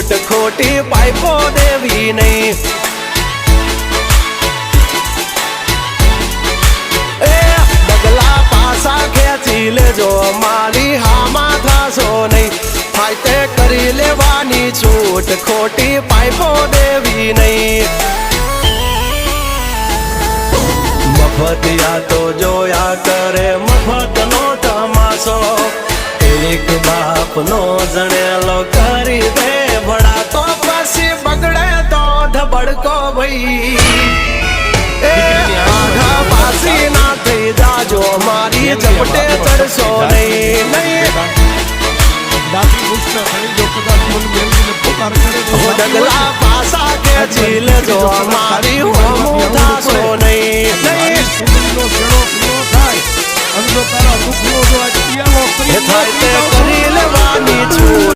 છૂટ ખોટી પાઇપો દેવી નહીં એ ડગલા પાસા ખેંચી લેજો મારી હામાં થાશો નહીં થાય તે કરી લેવાની છૂટ ખોટી પાઇપો દેવી નહીં મફતિયા તો જોયા કરે મફતનો તમાશો એક બાપનો જણેલો કરી દે ભડા તો પછી બગડે તો ધબડકો ભાઈ એ આઘા પાસી ના થઈ જાજો મારી ઝપટે ચડશો નહીં ડગલા પાસા ખેંચી લેજો મારી હોમું થાશો નહીં થાય તે કરી લેવાની છું